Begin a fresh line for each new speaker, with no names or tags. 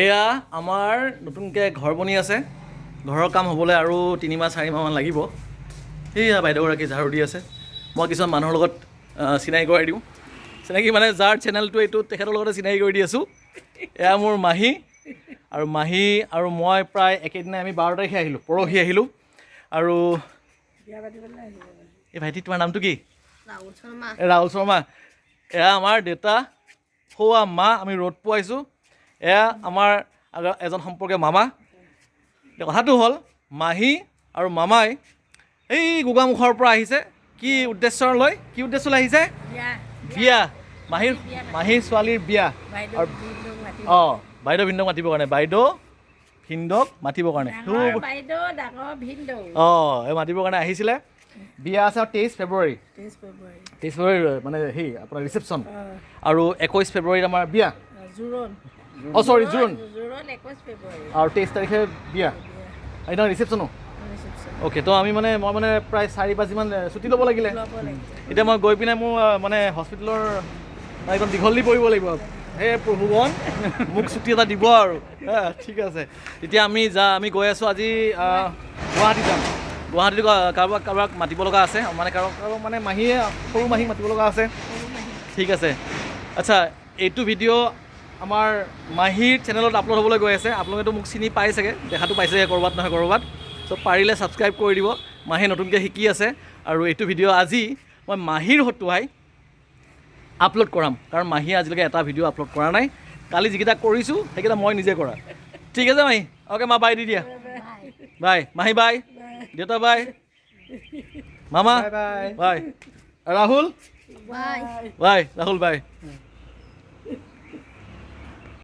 এয়া আমাৰ নতুনকৈ ঘৰ বনি আছে। ঘৰৰ কাম হ'বলৈ আৰু 3 মাহ 4 মাহমান লাগিব। সেয়া বাইদেউগৰাকী ঝাৰু দি আছে। মই কিছুমান মানুহৰ লগত চিনাকি কৰাই দিওঁ। চিনাকি মানে যাৰ চেনেলটো এইটো তেখেতৰ লগতে চিনাকি কৰি দি আছোঁ। এয়া মোৰ মাহী আৰু মই প্ৰায় একেদিনাই আমি 12 তাৰিখে আহিলোঁ, পৰহি আহিলোঁ। আৰু এই ভাইটি তোমাৰ নামটো কি? ৰাহুল শৰ্মা। এয়া আমাৰ দেউতা, সৌৱা মা, আমি ৰ'দ পোৱাইছোঁ। এয়া আমাৰ এজন সম্পৰ্কীয় মামা। কথাটো হ'ল মাহী আৰু মামাই এই গোগামুখৰ পৰা আহিছে। কি উদ্দেশ্য লৈ আহিছে? বিয়া। মাহীৰ ছোৱালীৰ বিয়া। অঁ, বাইদেউ ভিনদৌক মাতিবৰ কাৰণে। অঁ, এই মাতিবৰ কাৰণে আহিছিলে। বিয়া আছে 23 ফেব্ৰুৱাৰী। 23 ফেব্ৰুৱাৰী মানে সেই আপোনাৰ ৰিচেপশ্যন। আৰু 21 ফেব্ৰুৱাৰীত আমাৰ বিয়া। জোৰোণ। আৰু 23 তাৰিখে বিয়া। সেইদিনা ৰিচেপশ্যনো। অ'কে, তো মই মানে প্ৰায় 4-5 দিনমান ছুটি ল'ব লাগিলে। এতিয়া মই গৈ পিনে মোৰ মানে হস্পিটেলৰ একদম দীঘল দি পৰিব লাগিব। হে প্ৰভুগণ, মোক ছুটি এটা দিব আৰু। ঠিক আছে, তেতিয়া আমি গৈ আছোঁ আজি গুৱাহাটী যাম। গুৱাহাটীত কাৰোবাক মাতিব লগা আছে, মানে কাৰোবাক মানে সৰু মাহীক মাতিব লগা আছে। ঠিক আছে, আচ্ছা, এইটো ভিডিঅ' আমাৰ মাহীৰ চেনেলত আপলোড হ'বলৈ গৈ আছে। আপোনালোকেতো মোক চিনি পাই চাগে, দেখাটো পাইছেগৈ ক'ৰবাত নহয় ক'ৰবাত। চ' পাৰিলে ছাবস্ক্ৰাইব কৰি দিব। মাহীয়ে নতুনকৈ শিকি আছে। আৰু এইটো ভিডিঅ' আজি মই মাহীৰ হতুৱাই আপলোড কৰাম, কাৰণ মাহীয়ে আজিলৈকে এটা ভিডিঅ' আপলোড কৰা নাই। কালি যিকেইটা কৰিছোঁ সেইকেইটা মই নিজে কৰা। ঠিক আছে মাহী, অ'কে মা, বাই দি দিয়া। বাই মাহী, বাই দেউতা, বাই মামা, বাই ৰাহুল, বাই ৰাহুল, বাই।